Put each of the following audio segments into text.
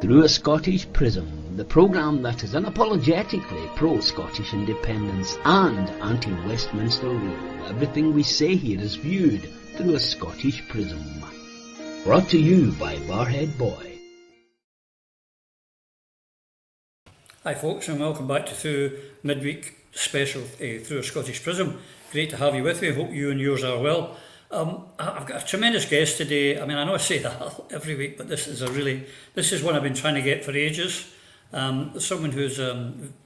Through a Scottish Prism, the programme that is unapologetically pro-Scottish independence and anti-Westminster rule. Everything we say here is viewed through a Scottish prism. Brought to you by Barhead Boy. Hi folks, and welcome back to Through Midweek Special Through a Scottish Prism. Great to have you with me. Hope you and yours are well. I've got a tremendous guest today. I mean, I know I say that every week, but this is one I've been trying to get for ages. Someone who's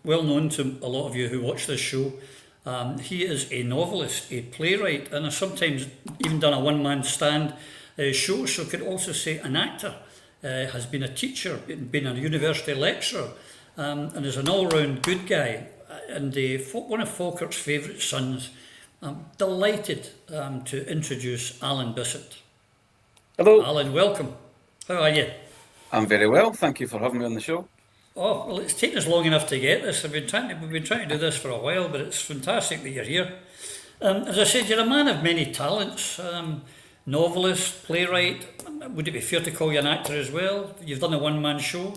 well known to a lot of you who watch this show. He is a novelist, a playwright, and has sometimes even done a one-man stand show, so could also say an actor. Has been a teacher, been a university lecturer, and is an all-round good guy, and one of Falkirk's favourite sons. I'm delighted to introduce Alan Bissett. Hello. Alan, welcome. How are you? I'm very well, thank you for having me on the show. Oh, well, it's taken us long enough to get this. We've been trying to do this for a while, but it's fantastic that you're here. As I said, you're a man of many talents. Novelist, playwright. Would it be fair to call you an actor as well? You've done a one-man show.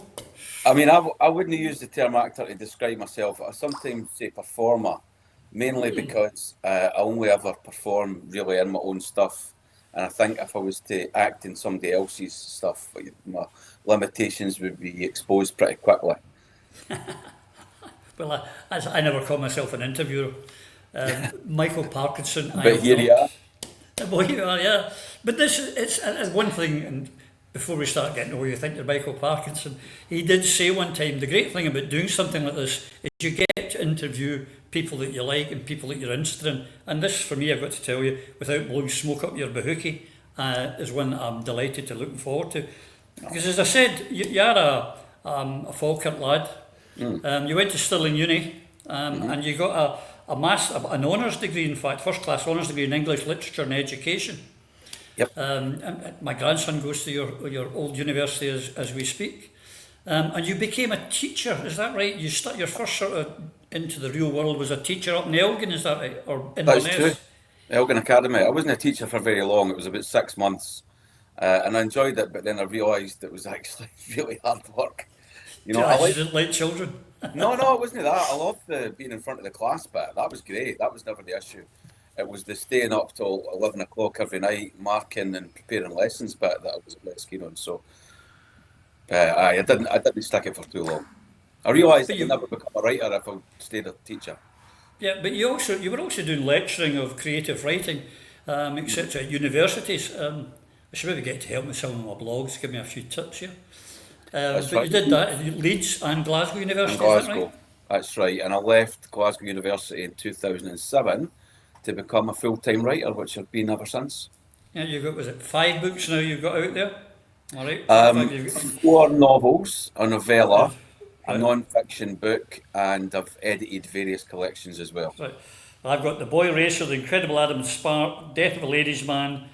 I mean, I wouldn't use the term actor to describe myself. I sometimes say performer, mainly because I only ever perform really in my own stuff. And I think if I was to act in somebody else's stuff, my limitations would be exposed pretty quickly. Well, I never call myself an interviewer. Michael Parkinson. But here you are. Well, you are, yeah. But it's one thing, and before we start getting who you think you're Michael Parkinson, he did say one time, the great thing about doing something like this is you get to interview people that you like and people that you're interested in. And this, for me, I've got to tell you, without blowing smoke up your bahookie, is one I'm delighted to looking forward to. Because as I said, you are a Falkirk lad. You went to Stirling Uni, and you got an honours degree, in fact, first class honours degree in English Literature and Education. Yep. And my grandson goes to your old university as we speak. And you became a teacher, is that right? Your first sort of into the real world was a teacher up in Elgin, is that right? Or in That's true. Elgin Academy. I wasn't a teacher for very long. It was about 6 months. And I enjoyed it, but then I realised it was actually really hard work. You know, I didn't like children. No, it wasn't that. I loved being in front of the class bit. That was great. That was never the issue. It was the staying up till 11 o'clock every night, marking and preparing lessons bit that I was a bit keen on. So I didn't stick it for too long. I realised I could never become a writer if I stayed a teacher. Yeah, but you were also doing lecturing of creative writing, etc. at universities. I should maybe get to help with some of my blogs, give me a few tips here. But right. You did that at Leeds and Glasgow University, Glasgow, is that right? That's right. And I left Glasgow University in 2007 to become a full-time writer, which I've been ever since. Yeah, was it 5 books now you've got out there? All right. 4 novels, a novella, a non-fiction book, and I've edited various collections as well. Right. I've got The Boy Racer, The Incredible Adam Spark, Death of a Ladies' Man,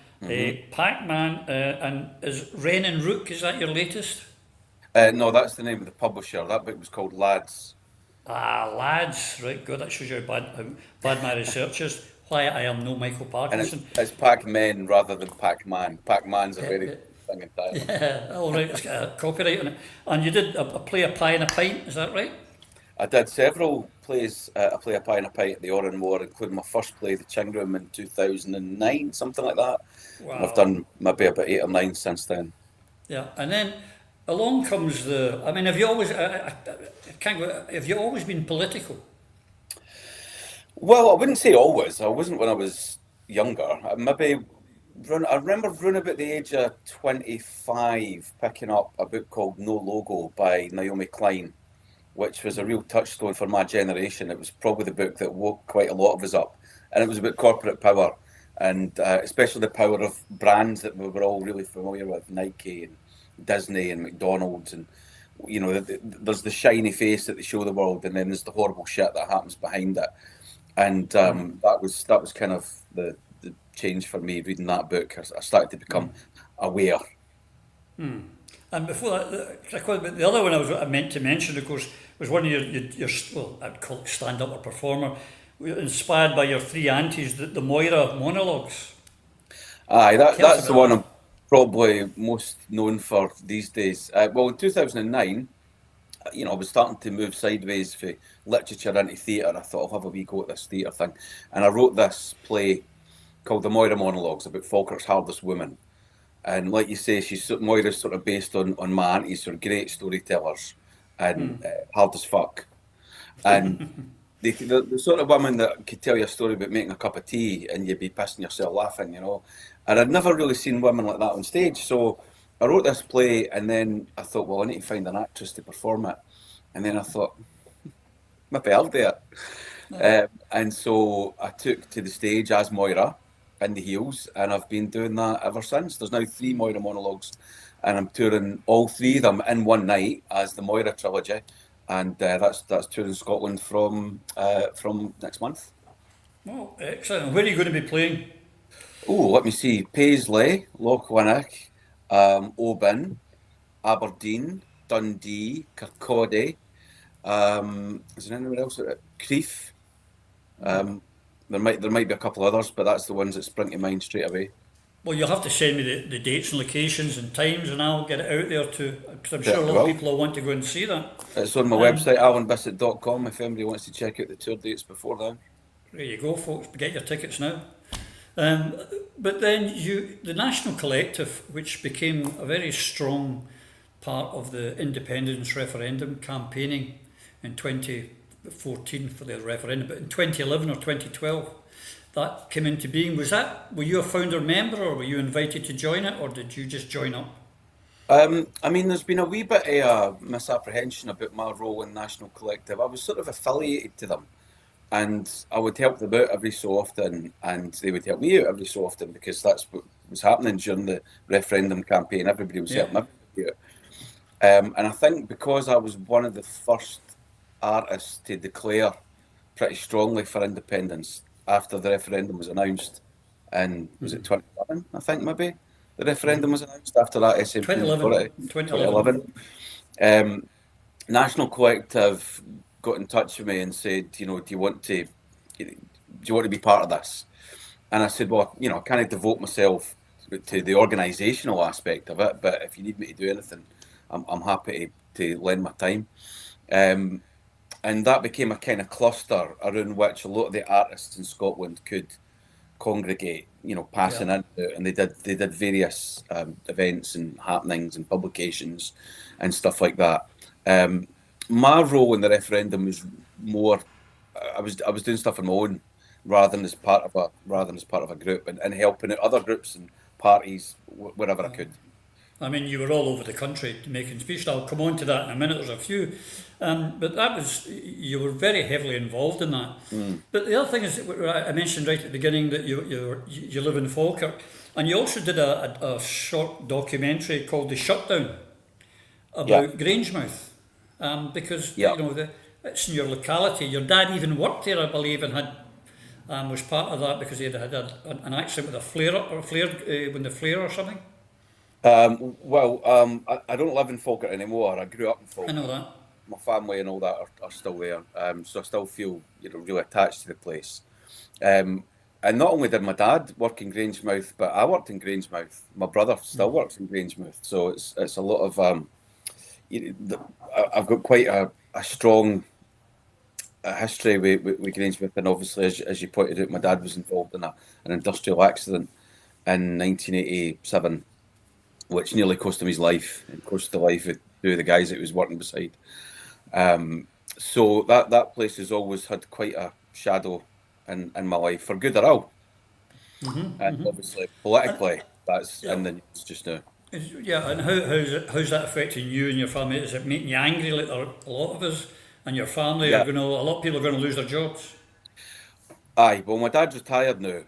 Pac-Man, and is Wren and Rook, is that your latest? No, that's the name of the publisher. That book was called Lads. Lads, right, good. That shows you how bad my research is. Why I am no Michael Parkinson. And it's Pac-Men rather than Pac-Man. Pac-Man's a very thing entirely. Yeah, all right, it's got a copyright on it. And you did a play, A Pie and a Pint, is that right? I did several plays, A Play, A Pie and a Pint at the Oran Moor, including my first play, The Ching Room, in 2009, something like that. Wow. And I've done maybe about 8 or 9 since then. Yeah, and then along comes have you always, have you always been political? Well, I wouldn't say always. I wasn't when I was younger. I remember running about the age of 25, picking up a book called No Logo by Naomi Klein, which was a real touchstone for my generation. It was probably the book that woke quite a lot of us up. And it was about corporate power, and especially the power of brands that we were all really familiar with, Nike and Disney and McDonald's, and you know, there's the shiny face that they show the world, and then there's the horrible shit that happens behind it. And that was kind of the change for me reading that book. I started to become aware. And before that, the other one I meant to mention, of course, was one of your I'd call it stand-up or performer, inspired by your 3 aunties, the Moira monologues. Aye, that's the one probably most known for these days. Well, in 2009, I was starting to move sideways for literature into theatre. I thought I'll have a wee go at this theatre thing. And I wrote this play called The Moira Monologues about Falkirk's hardest woman. And like you say, Moira's sort of based on my aunties, sort of great storytellers and hard as fuck. And the sort of woman that could tell you a story about making a cup of tea and you'd be pissing yourself laughing, And I'd never really seen women like that on stage. So I wrote this play and then I thought, well, I need to find an actress to perform it. And then I thought, maybe I'll do it. And so I took to the stage as Moira in the Heels, and I've been doing that ever since. There's now 3 Moira monologues, and I'm touring all 3 of them in one night as the Moira trilogy, and that's touring Scotland from next month. Oh, excellent. Where are you going to be playing? Oh, let me see. Paisley, Lochwinnock, Oban, Aberdeen, Dundee, Kirkcaldy. Is there anywhere else? Crieff. There might be a couple others, but that's the ones that spring to mind straight away. Well, you'll have to send me the dates and locations and times, and I'll get it out there too, because I'm Yeah, sure a lot well. of people will want to go and see that. It's on my website, alanbissett.com, if anybody wants to check out the tour dates before then. There you go, folks. Get your tickets now. But then the National Collective, which became a very strong part of the independence referendum campaigning in 2014 for the referendum, but in 2011 or 2012, that came into being. Were you a founder member, or were you invited to join it, or did you just join up? There's been a wee bit of misapprehension about my role in National Collective. I was sort of affiliated to them, and I would help them out every so often, and they would help me out every so often, because that's what was happening during the referendum campaign. Everybody was helping everybody out. And I think because I was one of the first artists to declare pretty strongly for independence after the referendum was announced, and was it 2011? I think maybe the referendum was announced after that SNP 2011. National Collective got in touch with me and said, do you want to be part of this? And I said, well, can I devote myself to the organisational aspect of it? But if you need me to do anything, I'm happy to lend my time. And that became a kind of cluster around which a lot of the artists in Scotland could congregate, passing in, and they did various events and happenings and publications and stuff like that. My role in the referendum was more, I was doing stuff on my own rather than as part of a group, and helping out other groups and parties wherever I could. I mean, you were all over the country making speeches. I'll come on to that in a minute. There's a few, but you were very heavily involved in that. But the other thing is, I mentioned right at the beginning that you live in Falkirk, and you also did a short documentary called The Shutdown about Grangemouth, because it's in your locality. Your dad even worked there, I believe, and was part of that because he had an accident with a flare or something. I don't live in Falkirk anymore. I grew up in Falkirk. I know that. My family and all that are still there, so I still feel really attached to the place. And not only did my dad work in Grangemouth, but I worked in Grangemouth. My brother still works in Grangemouth, so it's a lot of. I've got quite a strong history with Grangemouth, and obviously, as you pointed out, my dad was involved in an industrial accident in 1987. Which nearly cost him his life, and cost the life of 2 of the guys that he was working beside. So that place has always had quite a shadow in my life, for good or ill. And obviously, politically, that's in the news just now. And how's that affecting you and your family? Is it making you angry, like a lot of us, and your family a lot of people are going to lose their jobs? Aye, well, my dad's retired now.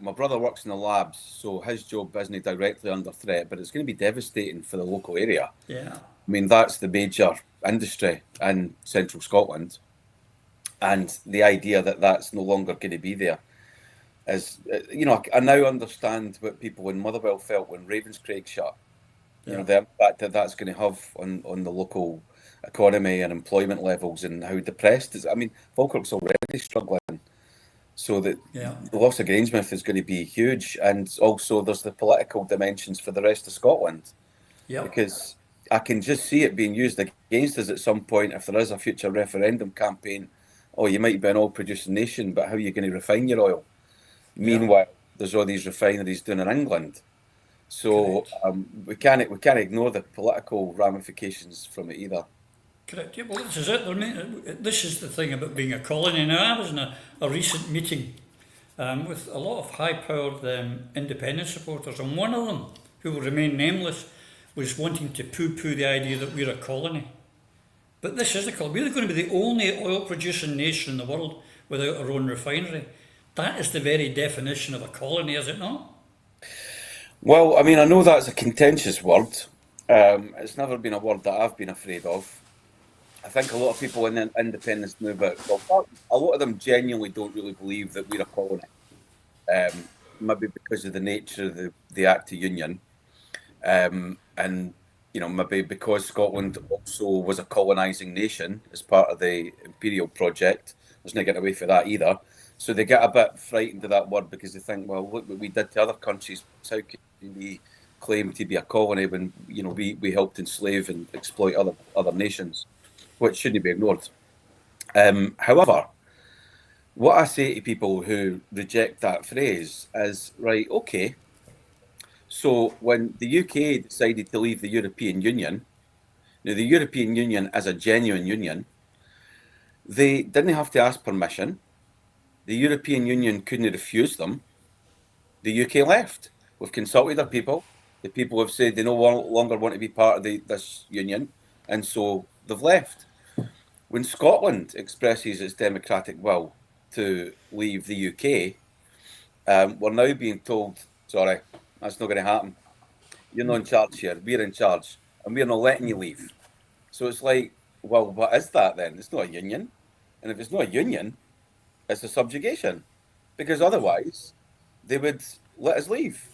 My brother works in the labs, so his job isn't directly under threat, but it's going to be devastating for the local area. Yeah. I mean, that's the major industry in central Scotland. And the idea that that's no longer going to be there is, I now understand what people in Motherwell felt when Ravenscraig shut. The impact that's going to have on the local economy and employment levels, and how depressed it is. I mean, Falkirk's already struggling. So that Yeah. the loss of Grangemouth is going to be huge. And also there's the political dimensions for the rest of Scotland. Yep. Because I can just see it being used against us at some point if there is a future referendum campaign. Oh, you might be an oil-producing nation, but how are you going to refine your oil? Meanwhile, there's all these refineries down in England. So we can't ignore the political ramifications from it either. Correct. Yeah, well, this is it. This is the thing about being a colony. Now, I was in a recent meeting with a lot of high-powered independence supporters, and one of them, who will remain nameless, was wanting to poo-poo the idea that we're a colony. But this is a colony. We're going to be the only oil-producing nation in the world without our own refinery. That is the very definition of a colony, is it not? Well, I mean, I know that's a contentious word. It's never been a word that I've been afraid of. I think a lot of people in the independence movement, well, a lot of them genuinely don't really believe that we're a colony. Maybe because of the nature of the Act of Union. And, you know, maybe because Scotland also was a colonising nation as part of the imperial project. There's no getting away from that either. So they get a bit frightened of that word because they think, well, look what we did to other countries. How can we claim to be a colony when, you know, we helped enslave and exploit other nations, which shouldn't be ignored. However, what I say to people who reject that phrase is, right, okay, so when the UK decided to leave the European Union, now the European Union is a genuine union, they didn't have to ask permission. The European Union couldn't refuse them. The UK left. We've consulted our people. The people have said they no longer want to be part of this union, and so they've left. When Scotland expresses its democratic will to leave the UK, we're now being told, sorry, that's not going to happen. You're not in charge here. We're in charge, and we're not letting you leave. So it's like, well, what is that then? It's not a union. And if it's not a union, it's a subjugation. Because otherwise, they would let us leave.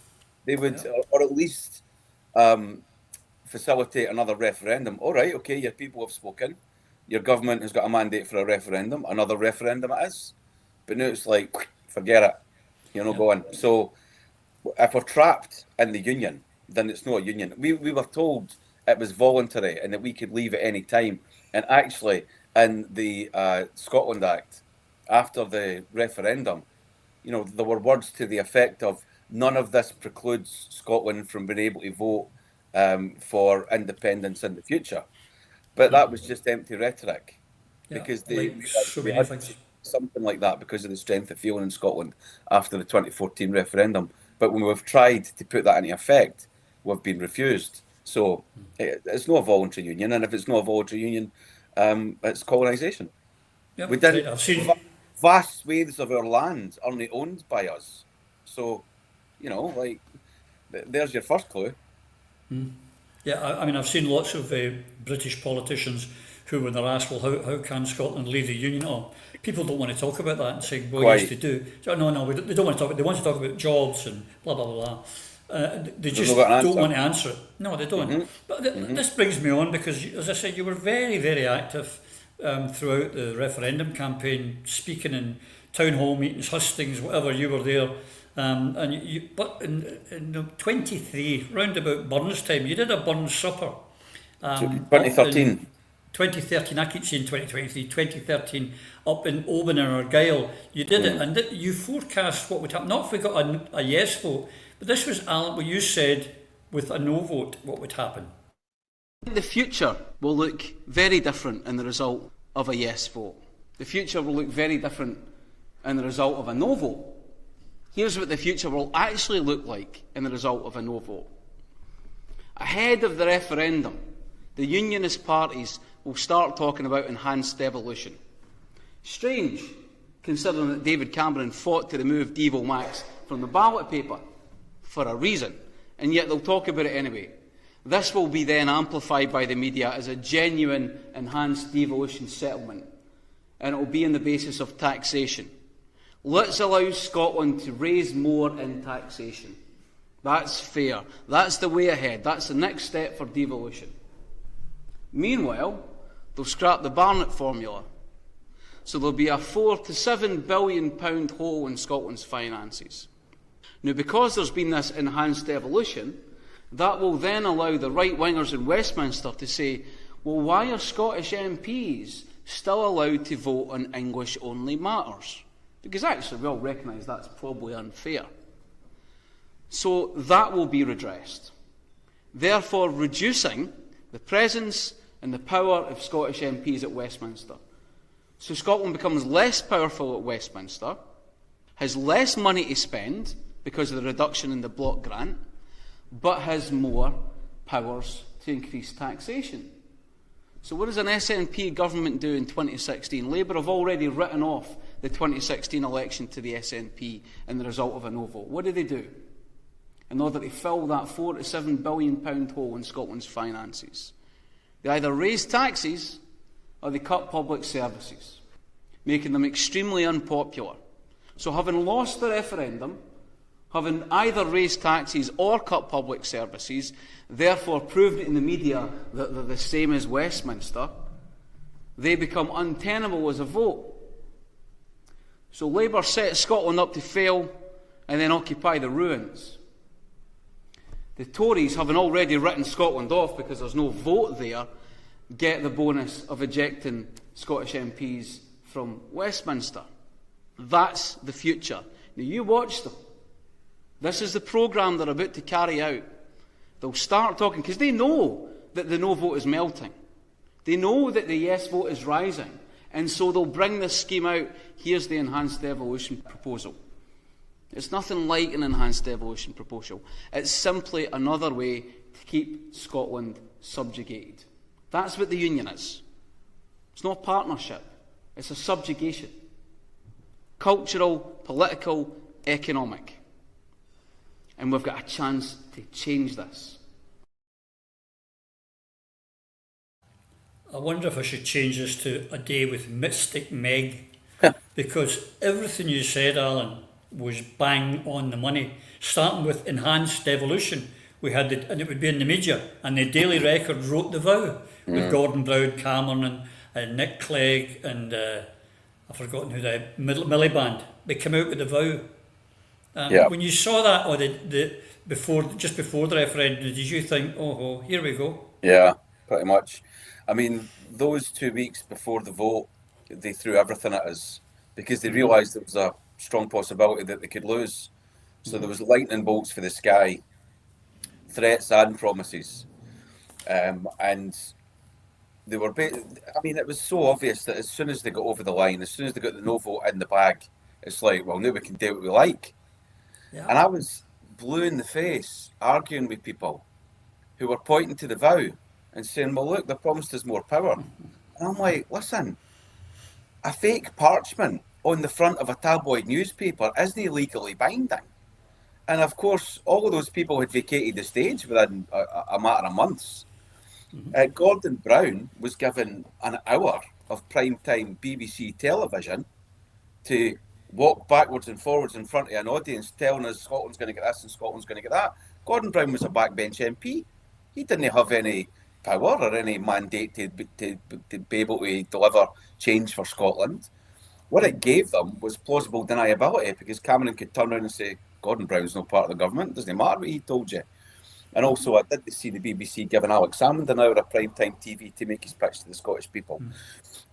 They would, or at least facilitate another referendum. All right, okay, your people have spoken. Your government has got a mandate for a referendum. Another referendum it is. But now it's like, forget it. You're not going. So if we're trapped in the union, then it's not a union. We were told it was voluntary and that we could leave at any time. And actually, in the Scotland Act, after the referendum, you know, there were words to the effect of none of this precludes Scotland from being able to vote for independence in the future. But that was just empty rhetoric, because they had something like that because of the strength of feeling in Scotland after the 2014 referendum. But when we've tried to put that into effect, we've been refused. So it's not a voluntary union, and if it's not a voluntary union, it's colonisation. Yep, we didn't. Vast swathes of our land aren't owned by us. So, you know, like, there's your first clue. Yeah, I mean, I've seen lots of British politicians who, when they're asked, well, how can Scotland leave the union? Oh, people don't want to talk about that and say, well, yes, they do. So, no, they don't want to talk about. They want to talk about jobs and blah blah blah. They just don't want to answer it. No, they don't. But this brings me on because, as I said, you were very, very active throughout the referendum campaign, speaking in town hall meetings, hustings, whatever. You were there. But in 23, round about Burns time, you did a Burns supper. 2013. 2013, I keep saying 2023, 2013, up in Oban and Argyll. You did it, and you forecast what would happen. Not if we got a yes vote, but this was, Alan, what you said with a no vote, what would happen. The future will look very different in the result of a yes vote. The future will look very different in the result of a no vote. Here's what the future will actually look like in the result of a no vote. Ahead of the referendum, the unionist parties will start talking about enhanced devolution. Strange, considering that David Cameron fought to remove Devo Max from the ballot paper for a reason, and yet they'll talk about it anyway. This will be then amplified by the media as a genuine enhanced devolution settlement, and it will be on the basis of taxation. Let's allow Scotland to raise more in taxation. That's fair. That's the way ahead. That's the next step for devolution. Meanwhile, they'll scrap the Barnett formula. So there'll be a £4 to £7 billion hole in Scotland's finances. Now, because there's been this enhanced devolution, that will then allow the right-wingers in Westminster to say, well, why are Scottish MPs still allowed to vote on English-only matters? Because actually we all recognise that's probably unfair. So that will be redressed, therefore reducing the presence and the power of Scottish MPs at Westminster. So Scotland becomes less powerful at Westminster, has less money to spend because of the reduction in the block grant, but has more powers to increase taxation. So what does an SNP government do in 2016? Labour have already written off the 2016 election to the SNP and the result of a no vote. What do? In order to fill that £4 to £7 billion hole in Scotland's finances, they either raise taxes or they cut public services, making them extremely unpopular. So having lost the referendum, having either raised taxes or cut public services, therefore proved in the media that they're the same as Westminster, they become untenable as a vote. So Labour set Scotland up to fail and then occupy the ruins. The Tories, having already written Scotland off because there's no vote there, get the bonus of ejecting Scottish MPs from Westminster. That's the future. Now you watch them. This is the programme they're about to carry out. They'll start talking, because they know that the no vote is melting. They know that the yes vote is rising. And so they'll bring this scheme out. Here's the enhanced devolution proposal. It's nothing like an enhanced devolution proposal. It's simply another way to keep Scotland subjugated. That's what the union is. It's not a partnership. It's a subjugation. Cultural, political, economic. And we've got a chance to change this. I wonder if I should change this to a day with Mystic Meg, because everything you said, Alan, was bang on the money. Starting with enhanced devolution, we had and it would be in the media, and the Daily Record wrote the vow with Gordon Brown, Cameron, and Nick Clegg, and I've forgotten who the Milliband. They came out with the vow. When you saw that, or just before the referendum, did you think, oh, here we go? Yeah, pretty much. I mean, those 2 weeks before the vote, they threw everything at us because they realised there was a strong possibility that they could lose. So there was lightning bolts for the sky, threats and promises, and they were. I mean, it was so obvious that as soon as they got over the line, as soon as they got the no vote in the bag, it's like, well, now we can do what we like. Yeah. And I was blue in the face, arguing with people who were pointing to the vow and saying, well, look, they promised us more power. And I'm like, listen, a fake parchment on the front of a tabloid newspaper isn't legally binding. And of course, all of those people had vacated the stage within a matter of months. Gordon Brown was given an hour of primetime BBC television to walk backwards and forwards in front of an audience telling us Scotland's going to get this and Scotland's going to get that. Gordon Brown was a backbench MP. He didn't have any power or any mandate to be able to deliver change for Scotland. What it gave them was plausible deniability, because Cameron could turn around and say, Gordon Brown's not part of the government, doesn't matter what he told you. And also, I did see the BBC giving Alex Salmond an hour of primetime TV to make his pitch to the Scottish people.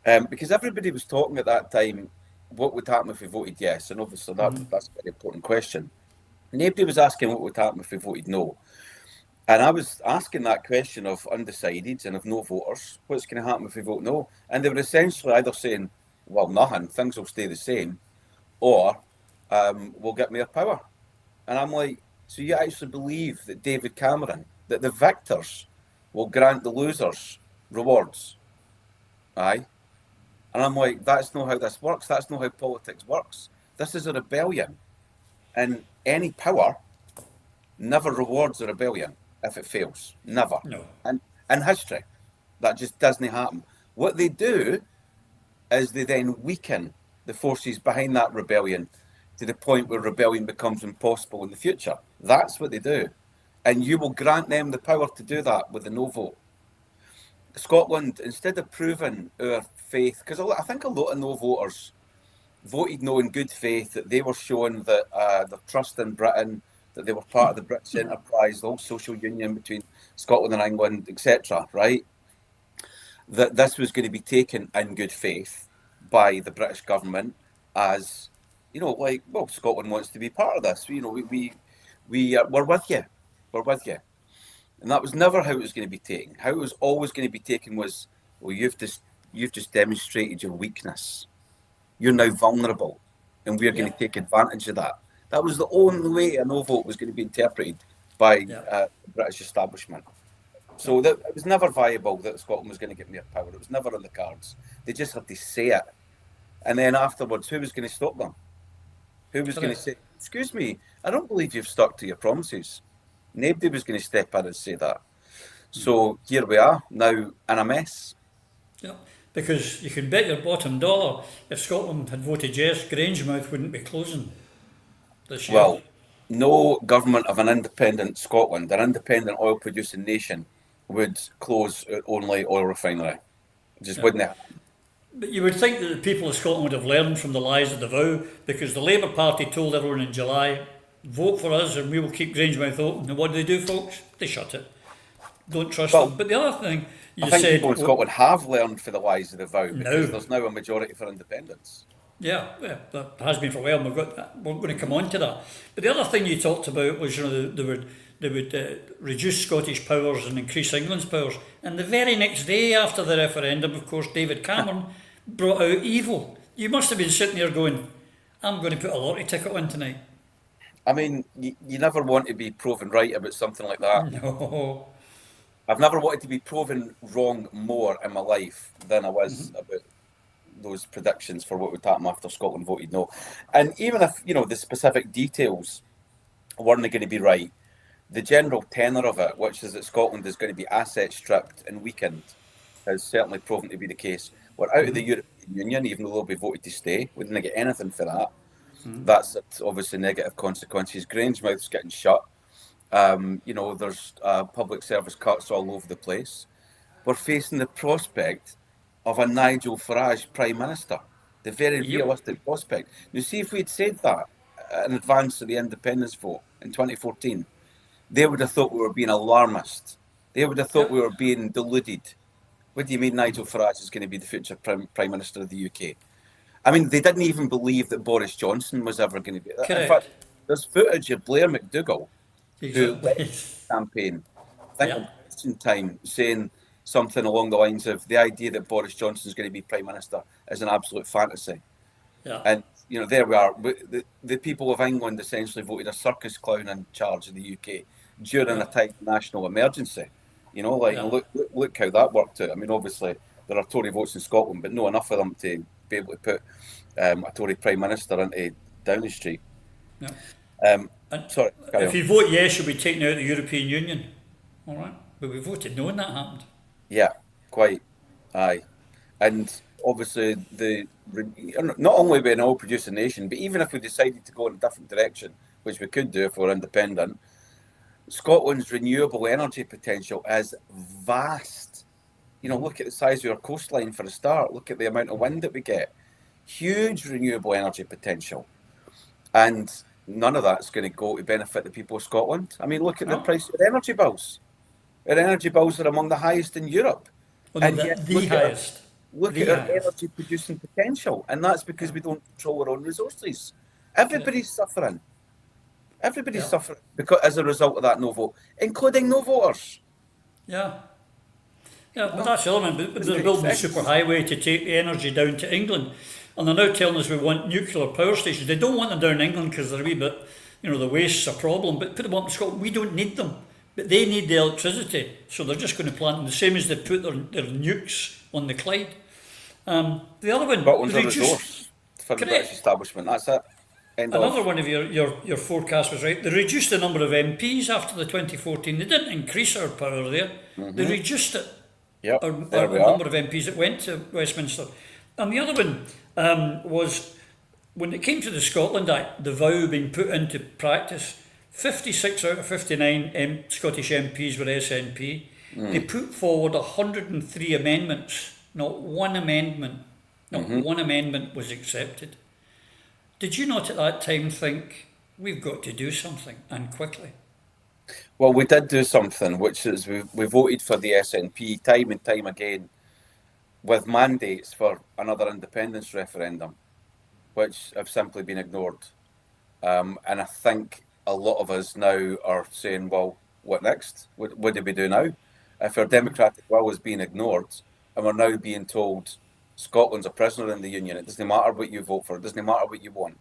Because everybody was talking at that time, what would happen if we voted yes? And obviously that's a very important question. Nobody was asking what would happen if we voted no. And I was asking that question of undecideds and of no voters, what's going to happen if we vote no? And they were essentially either saying, well, nothing, things will stay the same, or we'll get more power. And I'm like, so you actually believe that David Cameron, that the victors will grant the losers rewards? Aye. And I'm like, that's not how this works. That's not how politics works. This is a rebellion. And any power never rewards a rebellion if it fails. Never. No. And in history, that just doesn't happen. What they do is they then weaken the forces behind that rebellion to the point where rebellion becomes impossible in the future. That's what they do. And you will grant them the power to do that with the no vote. Scotland, instead of proving our faith, because I think a lot of no voters voted no in good faith, that they were showing that their trust in Britain, that they were part of the British enterprise, the whole social union between Scotland and England, etc., right? That this was going to be taken in good faith by the British government as, like, well, Scotland wants to be part of this. We're with you. We're with you. And that was never how it was going to be taken. How it was always going to be taken was, well, you've just demonstrated your weakness. You're now vulnerable, and we're going to take advantage of that. That was the only way a no vote was going to be interpreted by the British establishment. So that it was never viable that Scotland was going to get more power. It was never on the cards. They just had to say it. And then afterwards, who was going to stop them? Who was going to say, excuse me, I don't believe you've stuck to your promises. Nobody was going to step in and say that. So here we are, now in a mess. Yeah, because you can bet your bottom dollar, if Scotland had voted yes, Grangemouth wouldn't be closing this year. Well, no government of an independent Scotland, an independent oil-producing nation, would close only oil refinery. It just wouldn't happen. But you would think that the people of Scotland would have learned from the lies of the vow, because the Labour Party told everyone in July, vote for us and we will keep Grangemouth open. And what do they do, folks? They shut it. Don't trust them. But the other thing I think people in Scotland have learned from the lies of the vow, because there's now a majority for independence. Yeah, that has been for a while, and we're going to come on to that. But the other thing you talked about was, they would reduce Scottish powers and increase England's powers. And the very next day after the referendum, of course, David Cameron brought out evil. You must have been sitting there going, I'm going to put a lottery ticket on tonight. I mean, you never want to be proven right about something like that. No. I've never wanted to be proven wrong more in my life than I was about those predictions for what would happen after Scotland voted no. And even if, the specific details weren't going to be right, the general tenor of it, which is that Scotland is going to be asset stripped and weakened, has certainly proven to be the case. We're out of the European Union, even though they'll be voted to stay. We didn't get anything for that. That's obviously negative consequences. Grangemouth's getting shut. There's public service cuts all over the place. We're facing the prospect of a Nigel Farage Prime Minister, the very realistic prospect. Now, see, if we'd said that in advance of the independence vote in 2014, they would have thought we were being alarmist. They would have thought we were being deluded. What do you mean Nigel Farage is going to be the future Prime Minister of the UK? I mean, they didn't even believe that Boris Johnson was ever going to be that. In fact, there's footage of Blair McDougall, who led the campaign, I think on Question Time, saying something along the lines of the idea that Boris Johnson is going to be Prime Minister is an absolute fantasy. Yeah. And, there we are. The people of England essentially voted a circus clown in charge of the UK during a time of national emergency. Look how that worked out. I mean, obviously, there are Tory votes in Scotland, but not enough of them to be able to put a Tory Prime Minister into Downing Street. Yeah. Sorry. If you vote yes, you'll be taken out of the European Union. All right. But we voted no when that happened. Yeah, quite. Aye. And obviously, not only being an oil-producing nation, but even if we decided to go in a different direction, which we could do if we're independent, Scotland's renewable energy potential is vast. Look at the size of our coastline for a start. Look at the amount of wind that we get. Huge renewable energy potential. And none of that's going to go to benefit the people of Scotland. I mean, look at the price of energy bills. Our energy bills are among the highest in Europe. Well, and yet, the highest. Look at our energy producing potential. And that's because we don't control our own resources. Everybody's suffering. Everybody's suffering because as a result of that no vote, including no voters. Yeah. Yeah, but that's the element. But they're building a superhighway to take the energy down to England. And they're now telling us we want nuclear power stations. They don't want them down in England because they're a wee bit, the waste's a problem. But put them up in Scotland. We don't need them. But they need the electricity. So they're just going to plant them the same as they put their nukes on the Clyde. The other one... Scotland's a resource for the British establishment. That's it. Another one of your forecast was right. They reduced the number of MPs after the 2014. They didn't increase our power there. They reduced it. Yep, Our number of MPs that went to Westminster. And the other one was when it came to the Scotland Act, the vow being put into practice, 56 out of 59 Scottish MPs were SNP. They put forward 103 amendments not one amendment, was accepted. Did you not at that time think, we've got to do something, and quickly? Well, we did do something, which is we voted for the SNP time and time again with mandates for another independence referendum, which have simply been ignored. And I think a lot of us now are saying, well, what next? What do we do now? If our democratic will is being ignored and we're now being told Scotland's a prisoner in the Union, it doesn't matter what you vote for, it doesn't matter what you want.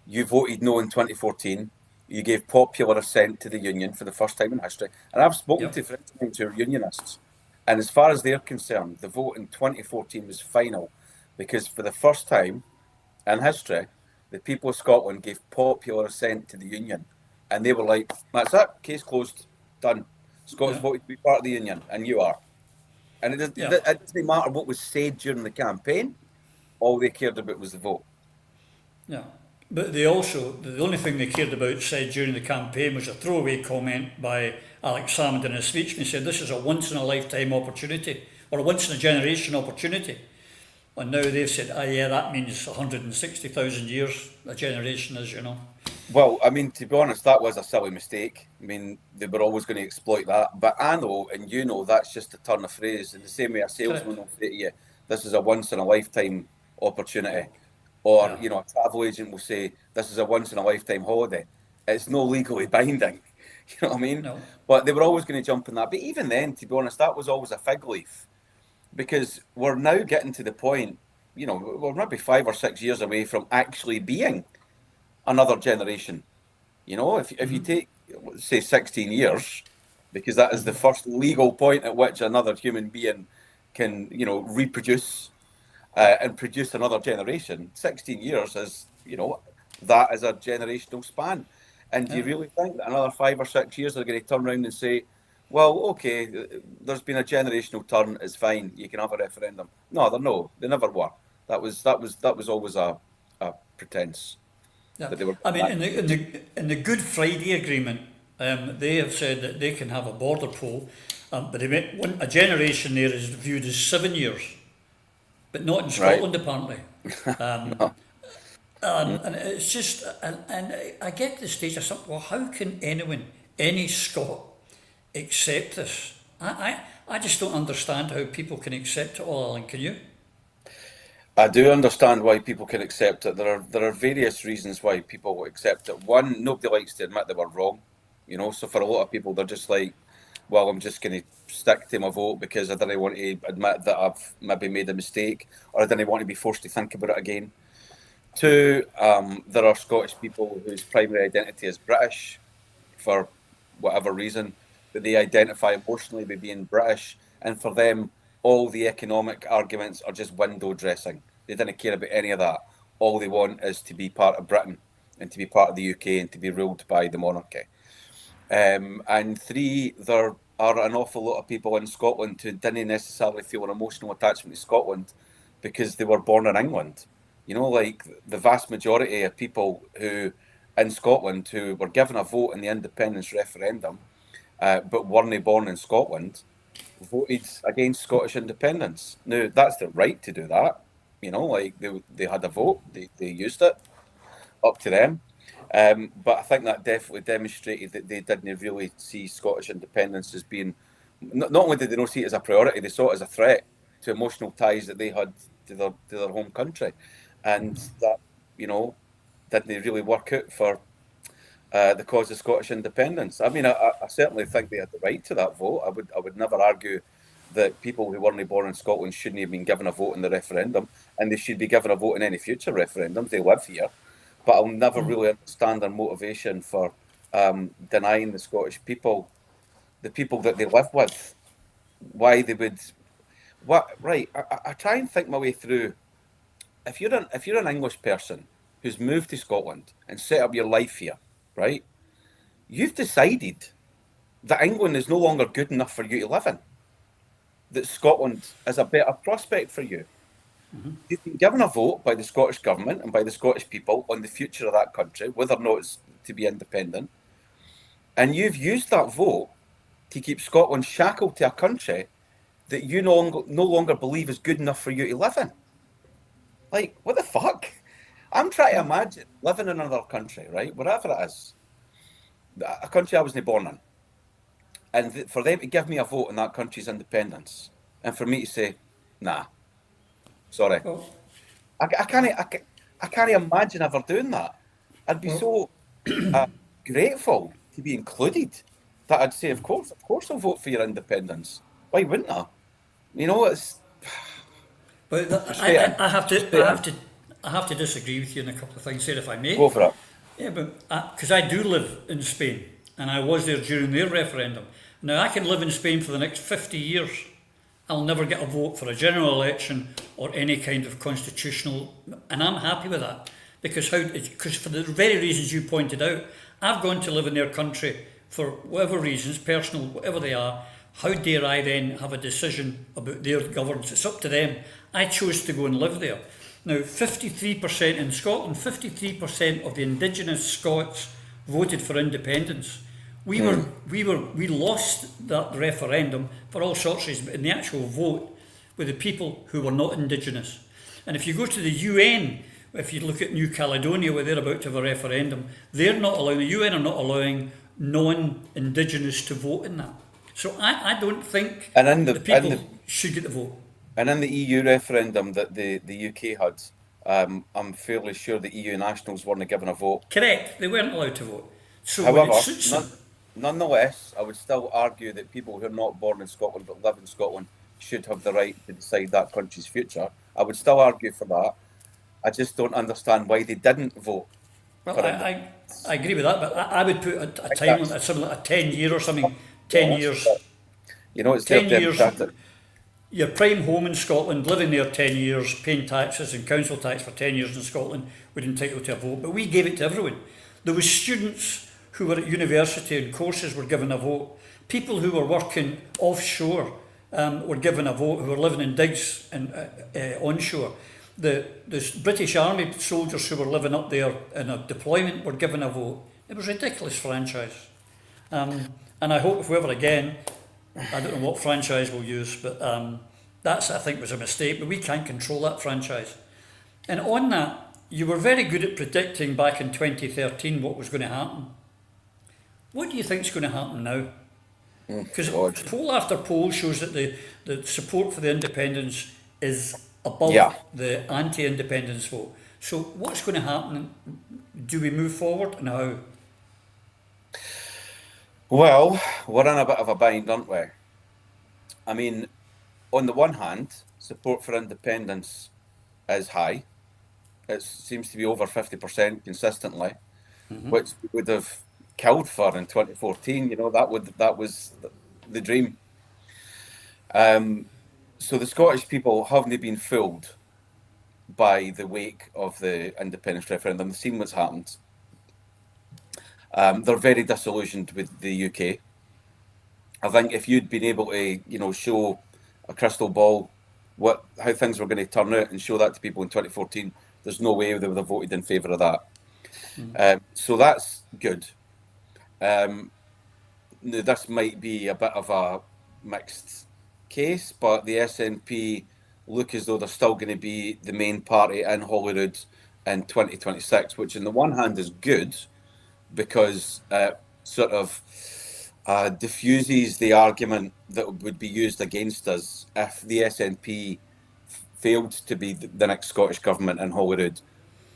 You voted no in 2014. You gave popular assent to the Union for the first time in history. And I've spoken to friends of mine who are Unionists. And as far as they're concerned, the vote in 2014 was final because for the first time in history, the people of Scotland gave popular assent to the Union. And they were like, that's it, case closed, done. Scots voted to be part of the Union, and you are. And it doesn't matter what was said during the campaign, all they cared about was the vote. Yeah. But they also, the only thing they cared about said during the campaign was a throwaway comment by Alex Salmond in his speech. And he said, this is a once-in-a-lifetime opportunity, or a once-in-a-generation opportunity. And now they've said, yeah, that means 160,000 years, a generation is, you know. Well, I mean, to be honest, that was a silly mistake. I mean, they were always going to exploit that. But I know, and you know, that's just a turn of phrase. In the same way a salesman will say to you, this is a once-in-a-lifetime opportunity. Or, you know, a travel agent will say, this is a once-in-a-lifetime holiday. It's no legally binding. You know what I mean? No. But they were always going to jump on that. But even then, to be honest, that was always a fig leaf. Because we're now getting to the point, you know, we're maybe 5 or 6 years away from actually being another generation. You know, if you take, say, 16 years, because that is the first legal point at which another human being can, you know, reproduce and produce another generation. 16 years is, you know, that is a generational span. And do you really think that another 5 or 6 years they're going to turn around and say, well, okay, there's been a generational turn, it's fine, you can have a referendum? No, they never were. That was always a pretense. Yeah. That they were. I mean, in the Good Friday Agreement, they have said that they can have a border poll, but a generation there is viewed as 7 years, but not in Scotland, apparently. No. And it's just, and I get to the stage of something, well, how can anyone, any Scot, accept this? I just don't understand how people can accept it all, Alan, can you? I do understand why people can accept it. There are various reasons why people will accept it. One, nobody likes to admit they were wrong, you know. So for a lot of people, they're just like, well, I'm just going to stick to my vote because I didn't want to admit that I've maybe made a mistake, or I didn't want to be forced to think about it again. Two, there are Scottish people whose primary identity is British for whatever reason, but they identify emotionally with being British, and for them, all the economic arguments are just window dressing. They didn't care about any of that. All they want is to be part of Britain and to be part of the UK and to be ruled by the monarchy. And three, there are an awful lot of people in Scotland who didn't necessarily feel an emotional attachment to Scotland because they were born in England. You know, like the vast majority of people who in Scotland who were given a vote in the independence referendum, but weren't born in Scotland, voted against Scottish independence. Now, that's their right to do that. You know, like they had a vote, they used it, up to them. But I think that definitely demonstrated that they didn't really see Scottish independence as being, not only did they not see it as a priority, they saw it as a threat to emotional ties that they had to their home country. And that, you know, didn't really work out for the cause of Scottish independence. I mean, I certainly think they had the right to that vote. I would never argue that people who weren't born in Scotland shouldn't have been given a vote in the referendum, and they should be given a vote in any future referendums. They live here. But I'll never really understand their motivation for denying the Scottish people, the people that they live with, why they would. I try and think my way through. If you're an English person who's moved to Scotland and set up your life here, right? You've decided that England is no longer good enough for you to live in. That Scotland is a better prospect for you. You've been given a vote by the Scottish government and by the Scottish people on the future of that country, whether or not it's to be independent. And you've used that vote to keep Scotland shackled to a country that you no longer believe is good enough for you to live in. Like, what the fuck? I'm trying to imagine living in another country, right? Wherever it is, a country I wasn't born in, and for them to give me a vote in that country's independence, and for me to say, nah, sorry, Well, I can't imagine ever doing that. I'd be so grateful to be included that I'd say, of course I'll vote for your independence. Why wouldn't I? You know, it's. but Frustrating. I have to disagree with you in a couple of things here, if I may. Go for it. Yeah, but because I do live in Spain, and I was there during their referendum. Now I can live in Spain for the next 50 years. I'll never get a vote for a general election or any kind of constitutional, and I'm happy with that because for the very reasons you pointed out, I've gone to live in their country for whatever reasons, personal, whatever they are. How dare I then have a decision about their governance? It's up to them. I chose to go and live there. Now, 53% in Scotland, 53% of the indigenous Scots voted for independence. We lost that referendum for all sorts of reasons, but in the actual vote were the people who were not indigenous. And if you go to the UN, if you look at New Caledonia, where they're about to have a referendum, the UN are not allowing non-indigenous to vote in that. So I don't think the people should get the vote. And in the EU referendum that the UK had, I'm fairly sure the EU nationals weren't given a vote. Correct, they weren't allowed to vote. So however, nonetheless, I would still argue that people who are not born in Scotland but live in Scotland should have the right to decide that country's future. I would still argue for that. I just don't understand why they didn't vote. Well, I agree with that, but I would put a time limit, something like a 10-year or something. 10 years. You know, it's 10 years. Your prime home in Scotland, living there 10 years, paying taxes and council tax for 10 years in Scotland, would entitle to a vote. But we gave it to everyone. There was students who were at university and courses were given a vote. People who were working offshore were given a vote, who were living in digs and onshore. The British Army soldiers who were living up there in a deployment were given a vote. It was a ridiculous franchise. And I hope if we ever again, I don't know what franchise we'll use, but that's, I think, was a mistake, but we can't control that franchise. And on that, you were very good at predicting back in 2013 what was going to happen. What do you think is going to happen now? Because poll after poll shows that the support for the independence is above the anti-independence vote. So what's going to happen? Do we move forward and how? Well, we're in a bit of a bind, aren't we? I mean, on the one hand, support for independence is high. It seems to be over 50% consistently, which we would have killed for in 2014. You know, that was the dream. So the Scottish people haven't been fooled by the wake of the independence referendum. They've seen what's happened. They're very disillusioned with the UK. I think if you'd been able to, show a crystal ball how things were going to turn out and show that to people in 2014, there's no way they would have voted in favour of that. So that's good. Now this might be a bit of a mixed case, but the SNP look as though they're still going to be the main party in Holyrood in 2026, which on the one hand is good, because sort of diffuses the argument that would be used against us if the SNP failed to be the next Scottish government in Holyrood.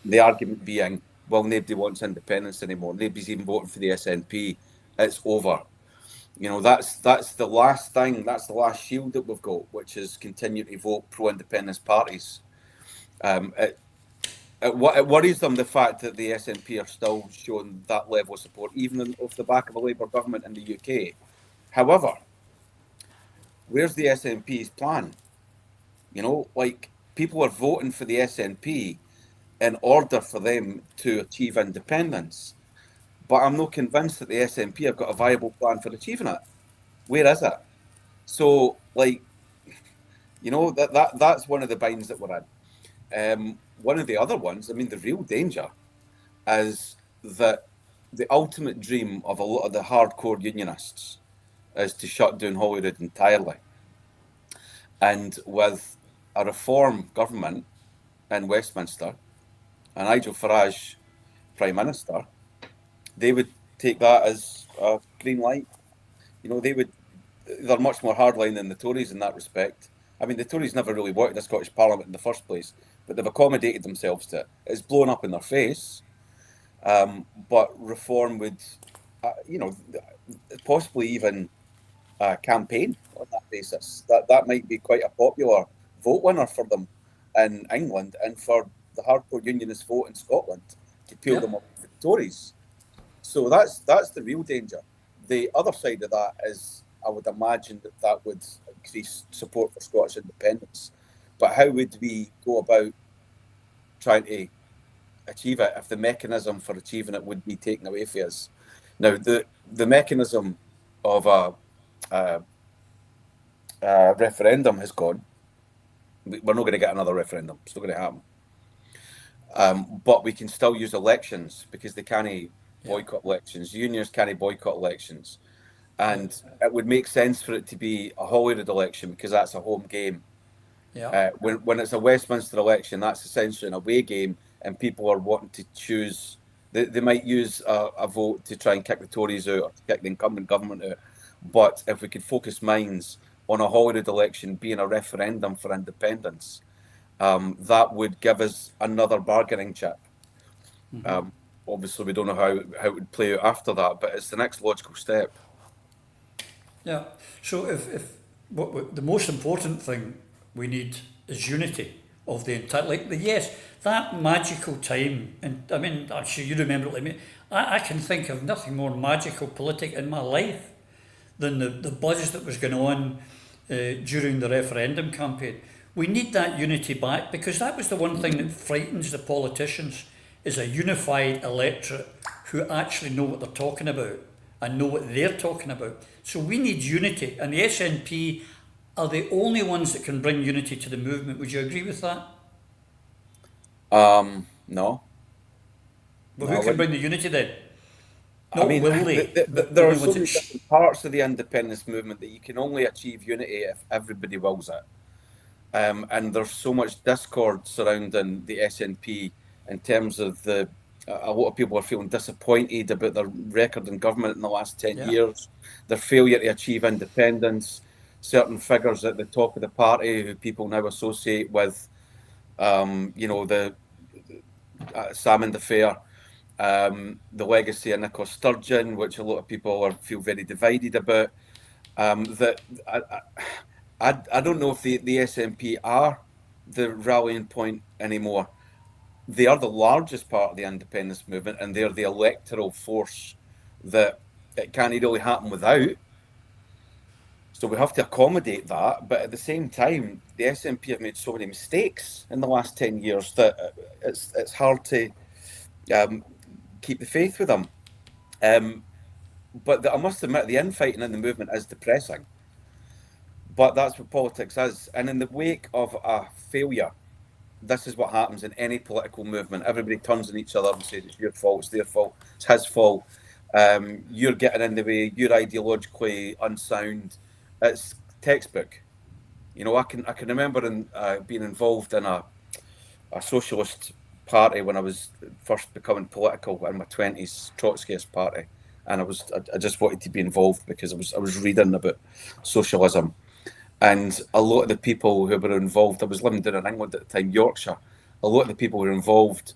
The argument being, well, nobody wants independence anymore. Nobody's even voting for the SNP. It's over. You know, that's the last thing. That's the last shield that we've got, which is continue to vote pro-independence parties. It worries them, the fact that the SNP are still showing that level of support, even off the back of a Labour government in the UK. However, where's the SNP's plan? You know, like, people are voting for the SNP in order for them to achieve independence. But I'm not convinced that the SNP have got a viable plan for achieving it. Where is it? So, like, you know, that's one of the binds that we're in. One of the other ones, I mean, the real danger is that the ultimate dream of a lot of the hardcore unionists is to shut down Holyrood entirely. And with a reform government in Westminster and Nigel Farage Prime Minister, they would take that as a green light. They're much more hardline than the Tories in that respect. I mean, the Tories never really wanted a Scottish Parliament in the first place, but they've accommodated themselves to it. It's blown up in their face, but reform would, you know, possibly even campaign on that basis. That might be quite a popular vote winner for them in England and for the hardcore unionist vote in Scotland to peel them Yep. off the Tories. So that's the real danger. The other side of that is, I would imagine that would increase support for Scottish independence. But how would we go about trying to achieve it if the mechanism for achieving it would be taken away from us? Now, the mechanism of a referendum has gone. We're not going to get another referendum. It's not going to happen. But we can still use elections because they can't boycott elections. Unions can't boycott elections. And it would make sense for it to be a Holyrood election because that's a home game. Yeah. When it's a Westminster election, that's essentially an away game, and people are wanting to choose. They might use a vote to try and kick the Tories out or to kick the incumbent government out. But if we could focus minds on a Holyrood election being a referendum for independence, that would give us another bargaining chip. Obviously, we don't know how it would play out after that, but it's the next logical step. Yeah. So if the most important thing we need is unity of the entire, like yes, that magical time, and I mean, actually, you remember it like me. I can think of nothing more magical politic in my life than the buzz that was going on during the referendum campaign. We need that unity back because that was the one thing that frightens the politicians is a unified electorate who actually know what they're talking about and know what they're talking about. So we need unity, and the SNP are the only ones that can bring unity to the movement. Would you agree with that? No, Well, no, who I can wouldn't. bring the unity then? I Not mean, will they, but the there are only so ones many that. different parts of the independence movement that you can only achieve unity if everybody wills it. And there's so much discord surrounding the SNP in terms of a lot of people are feeling disappointed about their record in government in the last 10 Yeah. years, their failure to achieve independence, certain figures at the top of the party who people now associate with, the Salmond affair, the legacy of Nicola Sturgeon, which a lot of people feel very divided about. That I don't know if the SNP are the rallying point anymore. They are the largest part of the independence movement, and they're the electoral force that it can't really happen without. So we have to accommodate that. But at the same time, the SNP have made so many mistakes in the last 10 years that it's hard to um, keep the faith with them. But I must admit, the infighting in the movement is depressing. But that's what politics is. And in the wake of a failure, this is what happens in any political movement. Everybody turns on each other and says it's your fault, it's their fault, it's his fault. You're getting in the way. You're ideologically unsound. It's textbook. I can remember being involved in a socialist party when I was first becoming political in my 20s, Trotskyist party, and I just wanted to be involved because I was reading about socialism. And a lot of the people who were involved, I was living down in England at the time, Yorkshire. A lot of the people who were involved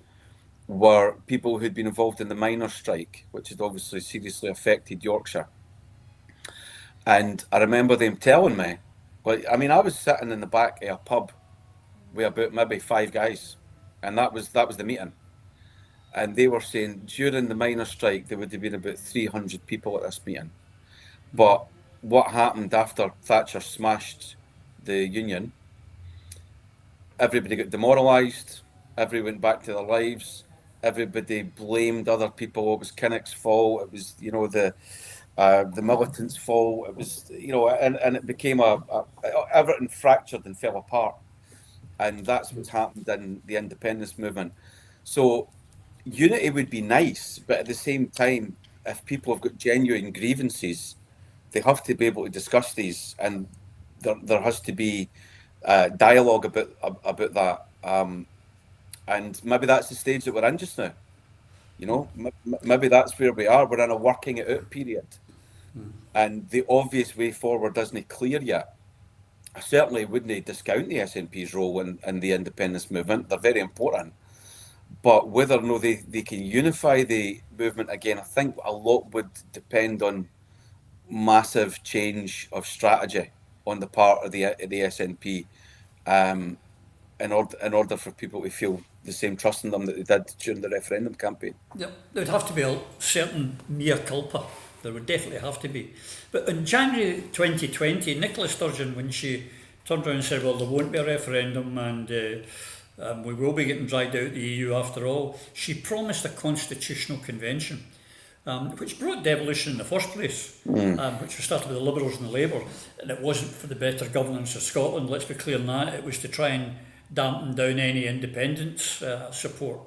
were people who'd been involved in the miners' strike, which had obviously seriously affected Yorkshire. And I remember them telling me, well, I mean, I was sitting in the back of a pub with about maybe five guys, and that was the meeting. And they were saying during the miners' strike there would have been about 300 people at this meeting. But what happened after Thatcher smashed the union, everybody got demoralised, everybody went back to their lives, everybody blamed other people. It was Kinnock's fault, it was, the militants' fault, it was, and it became everything fractured and fell apart. And that's what's happened in the independence movement. So unity would be nice, but at the same time, if people have got genuine grievances, they have to be able to discuss these. And there has to be dialogue about that, and maybe that's the stage that we're in just now. You know, maybe that's where we are. We're in a working it out period, and the obvious way forward isn't clear yet. I certainly wouldn't discount the SNP's role in the independence movement. They're very important. But whether or not they can unify the movement again, I think a lot would depend on massive change of strategy on the part of the SNP, in order for people to feel the same trust in them that they did during the referendum campaign. Yep, there would have to be a certain mea culpa. There would definitely have to be. But in January 2020, Nicola Sturgeon, when she turned around and said, well, there won't be a referendum and we will be getting dragged out of the EU after all, she promised a constitutional convention, which brought devolution in the first place, which was started with the Liberals and the Labour. And it wasn't for the better governance of Scotland, let's be clear on that. It was to try and dampen down any independence support.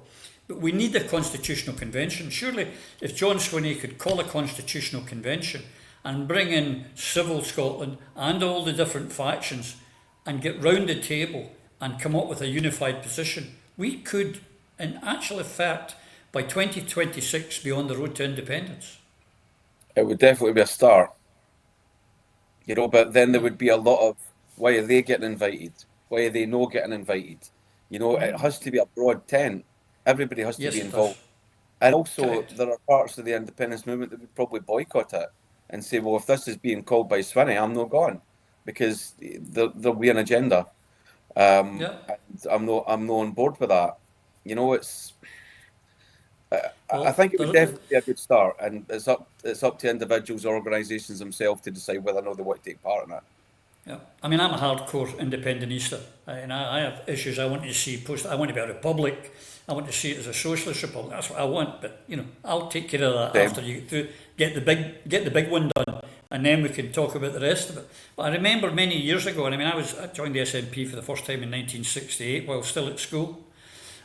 But we need a constitutional convention. Surely, if John Swinney could call a constitutional convention and bring in civil Scotland and all the different factions and get round the table and come up with a unified position, we could, in actual fact, by 2026, be on the road to independence. It would definitely be a start. You know, but then there would be a lot of, why are they getting invited? Why are they not getting invited? You know, it has to be a broad tent. Everybody has to be involved. And also, Correct. there are parts of the independence movement that would probably boycott it and say, well, if this is being called by Swinney, I'm not going, because there'll be an agenda. And I'm not on board with that. You know, it's. I think it would definitely be a good start, and it's up to individuals or organisations themselves to decide whether or not they want to take part in it. Yeah, I mean, I'm a hardcore independentista, and I have issues I want to see post. I want to be a republic. I want to see it as a socialist republic. That's what I want. But you know, I'll take care of that after you get the big one done, and then we can talk about the rest of it. But I remember many years ago, and I mean, I joined the SNP for the first time in 1968 while still at school.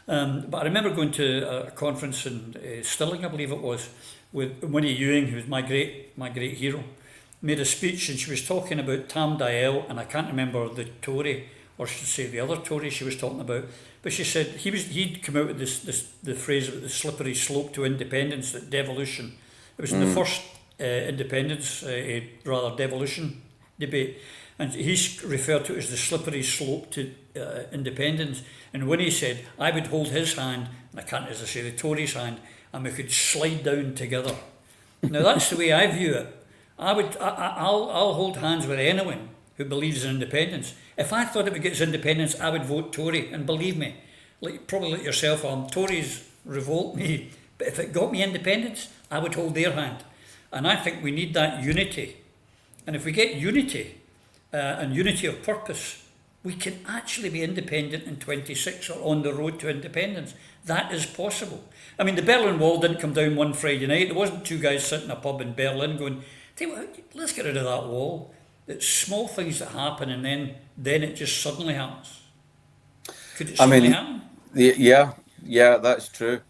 But I remember going to a conference in Stirling, I believe it was, with Winnie Ewing, who was my great hero, made a speech, and she was talking about Tam Dael, and I can't remember the Tory, or I should say the other Tory she was talking about, but she said he'd come out with the phrase about the slippery slope to independence, that devolution. It was in the first independence, rather devolution debate, and he referred to it as the slippery slope to independence. And when he said, I would hold his hand, and I can't, as I say, the Tory's hand, and we could slide down together. Now that's the way I view it. I'll hold hands with anyone who believes in independence. If I thought it would get us independence, I would vote Tory. And believe me, probably like yourself, Tories revolt me. But if it got me independence, I would hold their hand. And I think we need that unity. And if we get unity and unity of purpose, we can actually be independent in 26 or on the road to independence. That is possible. I mean, the Berlin Wall didn't come down one Friday night. There wasn't two guys sitting in a pub in Berlin going, let's get rid of that wall. It's small things that happen, and then it just suddenly happens. Could it suddenly happen? Yeah, that's true.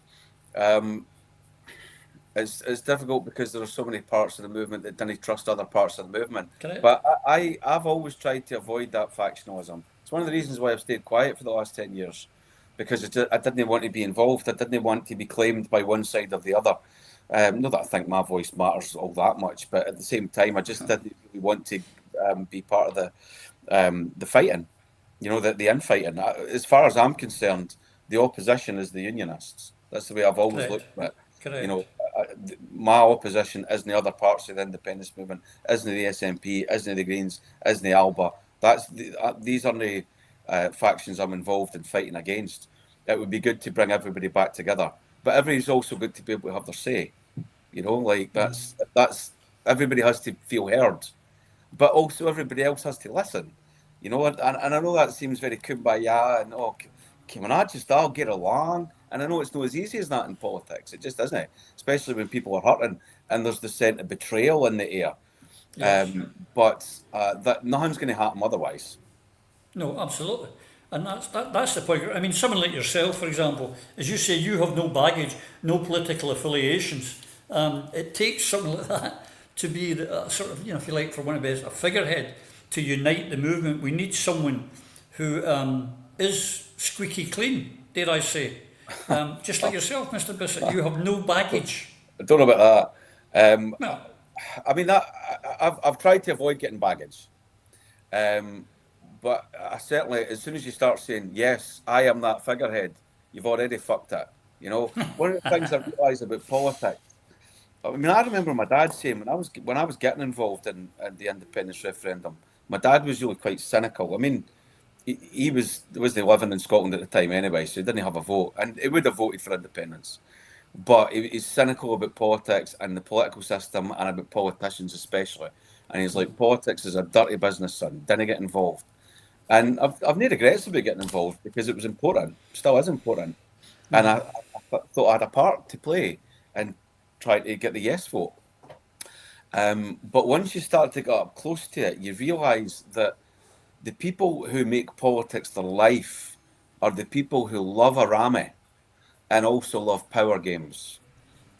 It's difficult because there are so many parts of the movement that don't trust other parts of the movement. Correct. But I've always tried to avoid that factionalism. It's one of the reasons why I've stayed quiet for the last 10 years, because I didn't want to be involved. I didn't want to be claimed by one side or the other. Not that I think my voice matters all that much, but at the same time, I just didn't really want to be part of the fighting, you know, the infighting. As far as I'm concerned, the opposition is the unionists. That's the way I've always looked at it. Correct. You know, my opposition isn't the other parts of the independence movement, isn't the SNP, isn't the Greens, isn't the Alba. These are the factions I'm involved in fighting against. It would be good to bring everybody back together, but everybody's also good to be able to have their say. You know, like that's everybody has to feel heard, but also everybody else has to listen. You know, and I know that seems very kumbaya and I'll get along. And I know it's not as easy as that in politics. It just isn't, especially when people are hurting and there's the scent of betrayal in the air. Yes. But that nothing's going to happen otherwise. No, absolutely. And that's the point. I mean, someone like yourself, for example, as you say, you have no baggage, no political affiliations. It takes someone like that to be sort of, you know, if you like, for one of us, a figurehead. to unite the movement. We need someone who is squeaky clean, dare I say. Just like yourself, Mr. Bissett, you have no baggage. I don't know about that. Well, I mean, I've tried to avoid getting baggage. But I certainly, as soon as you start saying, yes, I am that figurehead, you've already fucked it. You know, one of the things I realised about politics, I mean, I remember my dad saying when I was getting involved in the independence referendum, my dad was really quite cynical. I mean, he wasn't living in Scotland at the time anyway, so he didn't have a vote, and he would have voted for independence. But he's cynical about politics and the political system and about politicians especially. And he's like, politics is a dirty business, son. Didn't get involved. And I've no regrets about getting involved because it was important, still is important. And I thought I had a part to play in trying to get the yes vote. But once you start to get up close to it, you realise that the people who make politics their life are the people who love a rammy and also love power games.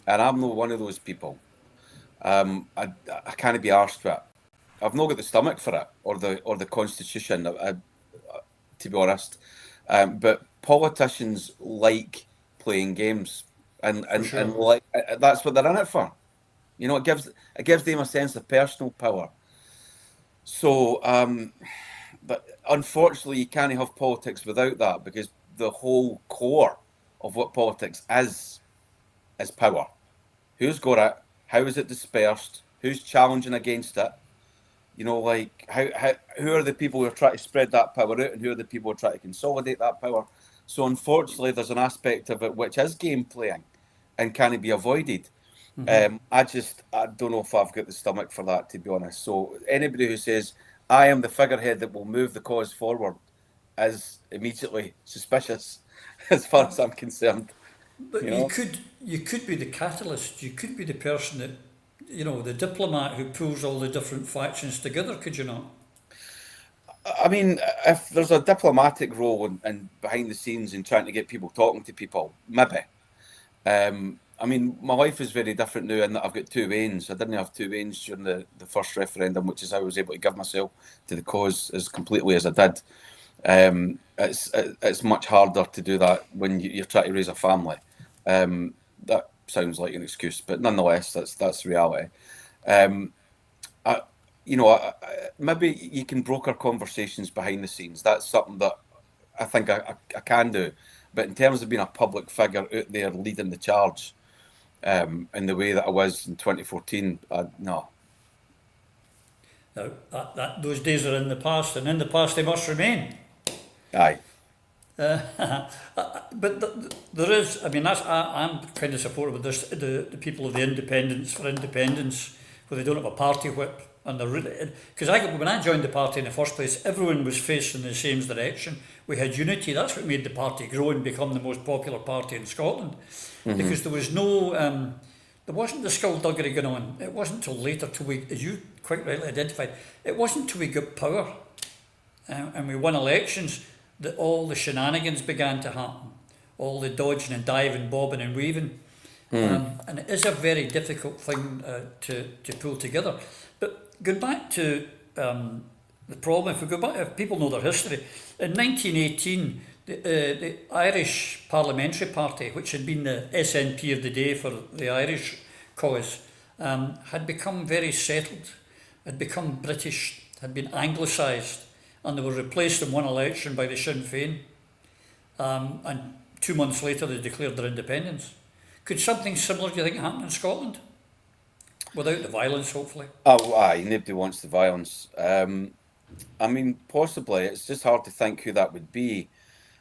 And I'm not one of those people. I can't be arsed with it. I've not got the stomach for it or the constitution, to be honest. But politicians like playing games, and sure. and like that's what they're in it for. You know, it gives them a sense of personal power. So, but unfortunately, you can't have politics without that because the whole core of what politics is power. Who's got it? How is it dispersed? Who's challenging against it? You know, like who are the people who are trying to spread that power out, and who are the people who are trying to consolidate that power? So unfortunately, there's an aspect of it which is game playing, and can it be avoided? I don't know if I've got the stomach for that, to be honest. So anybody who says I am the figurehead that will move the cause forward is immediately suspicious, as far as I'm concerned. But You know? you could be the catalyst. You could be the person that, the diplomat who pulls all the different factions together. Could you not? I mean, if there's a diplomatic role and behind the scenes and trying to get people talking to people, maybe. I mean, my life is very different now in that I've got two veins. I didn't have two veins during the first referendum, which is how I was able to give myself to the cause as completely as I did. It's much harder to do that when you're trying to raise a family. That sounds like an excuse, but nonetheless, that's the reality. Maybe you can broker conversations behind the scenes. That's something that I think I can do. But in terms of being a public figure out there leading the charge, in the way that I was in 2014, no. Now, those days are in the past, and in the past they must remain. Aye. But there is, I mean, I'm kind of supportive of this, the people of the Independents for Independence, where they don't have a party whip, and they're really, because when I joined the party in the first place, everyone was facing the same direction. We had unity. That's what made the party grow and become the most popular party in Scotland, because there was no, there wasn't the skullduggery going on. It wasn't till later, till we, as you quite rightly identified, it wasn't till we got power and we won elections that all the shenanigans began to happen, all the dodging and diving, bobbing and weaving. And it is a very difficult thing to pull together. But going back to the problem, if people know their history, in 1918, the Irish Parliamentary Party, which had been the SNP of the day for the Irish cause, had become very settled, had become British, had been anglicised, and they were replaced in one election by the Sinn Féin. And 2 months later, they declared their independence. Could something similar, do you think, happen in Scotland? Without the violence, hopefully. Oh, aye, nobody wants the violence. I mean, possibly. It's just hard to think who that would be.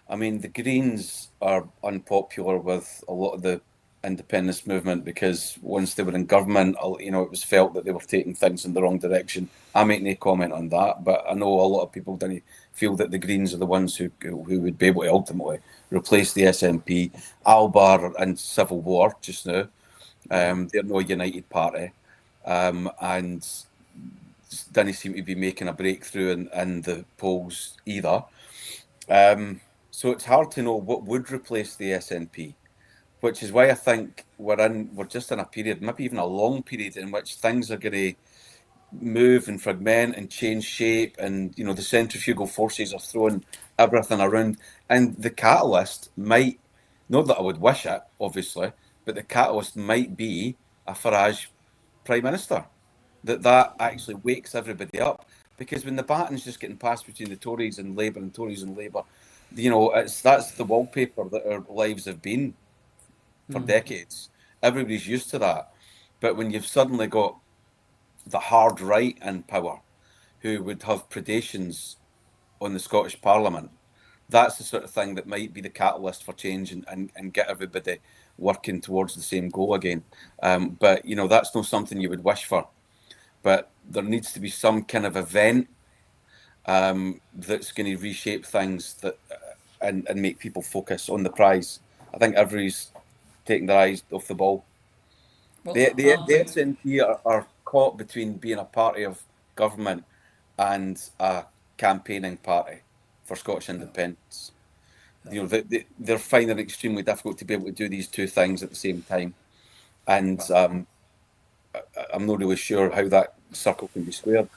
I mean, the Greens are unpopular with a lot of the independence movement because once they were in government, it was felt that they were taking things in the wrong direction. I make no comment on that, but I know a lot of people didn't feel that the Greens are the ones who would be able to ultimately replace the SNP. Albar are in civil war just now. They're no united party, and didn't seem to be making a breakthrough in the polls either. So it's hard to know what would replace the SNP, which is why I think we're just in a period, maybe even a long period, in which things are going to move and fragment and change shape, and the centrifugal forces are throwing everything around. And the catalyst might, not that I would wish it, obviously, but the catalyst might be a Farage Prime Minister. That actually wakes everybody up, because when the baton's just getting passed between the Tories and Labour and Tories and Labour, that's the wallpaper that our lives have been for decades. Everybody's used to that. But when you've suddenly got the hard right in power, who would have predations on the Scottish Parliament, that's the sort of thing that might be the catalyst for change, and get everybody working towards the same goal again. But that's not something you would wish for. But there needs to be some kind of event that's going to reshape things, and make people focus on the prize. I think everybody's taking their eyes off the ball. Well, The SNP are caught between being a party of government and a campaigning party for Scottish independence. They're finding it extremely difficult to be able to do these two things at the same time. And I'm not really sure how that circle can be squared.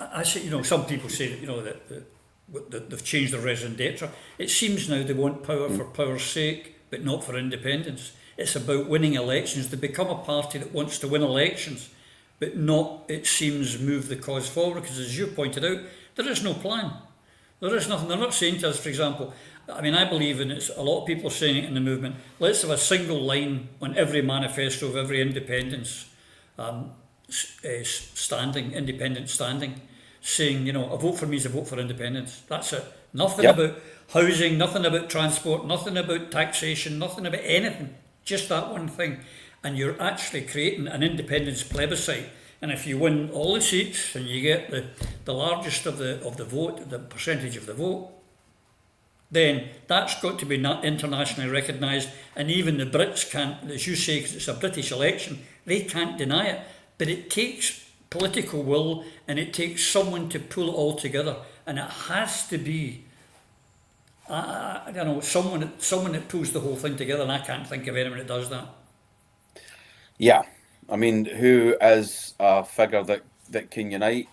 I say, some people say that they've changed the raison d'etre. It seems now they want power for power's sake, but not for independence. It's about winning elections. They become a party that wants to win elections, but not, it seems, move the cause forward. Because as you pointed out, there is no plan. There is nothing. They're not saying to us, for example, I believe in it, a lot of people are saying it in the movement, let's have a single line on every manifesto of every independence independent standing, saying, a vote for me is a vote for independence. That's it. Nothing about housing, nothing about transport, nothing about taxation, nothing about anything. Just that one thing. And you're actually creating an independence plebiscite. And if you win all the seats and you get the largest of the vote, the percentage of the vote, then that's got to be not internationally recognised. And even the Brits can't, as you say, because it's a British election, they can't deny it. But it takes political will, and it takes someone to pull it all together. And it has to be, someone that pulls the whole thing together. And I can't think of anyone that does that. Yeah, who is a figure that can unite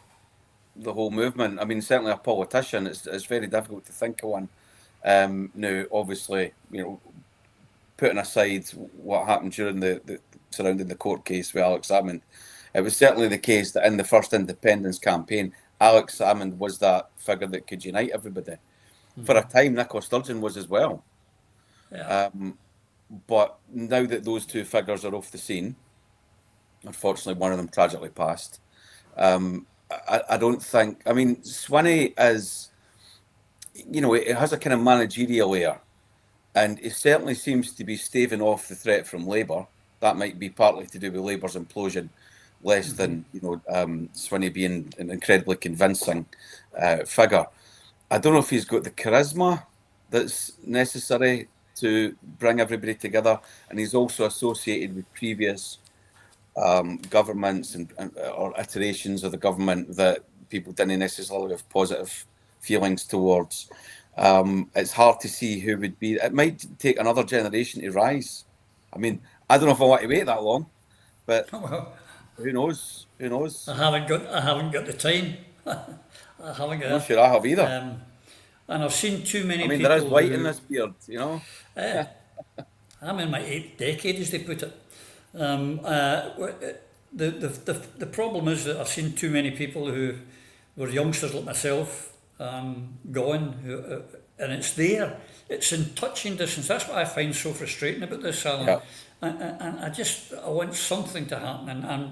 the whole movement? Certainly a politician. It's very difficult to think of one. Now, obviously, putting aside what happened during the surrounding the court case with Alex Salmond, it was certainly the case that in the first independence campaign, Alex Salmond was that figure that could unite everybody. For a time, Nicola Sturgeon was as well. Yeah. But now that those two figures are off the scene, unfortunately, one of them tragically passed. I don't think. Swinney is, it has a kind of managerial air, and it certainly seems to be staving off the threat from Labour. That might be partly to do with Labour's implosion, less than Swinney being an incredibly convincing figure. I don't know if he's got the charisma that's necessary to bring everybody together, and he's also associated with previous governments or iterations of the government that people didn't necessarily have positive feelings towards. It's hard to see who would be. It might take another generation to rise. I don't know if I want to wait that long, but who knows? Who knows? I haven't got the time. I haven't got. I'm not sure I have either. And I've seen too many people. There is white in this beard, I'm in my 8th decade, as they put it. The problem is that I've seen too many people who were youngsters like myself going, and it's there. It's in touching distance. That's what I find so frustrating about this, Alan. Yeah. And I want something to happen, and I'm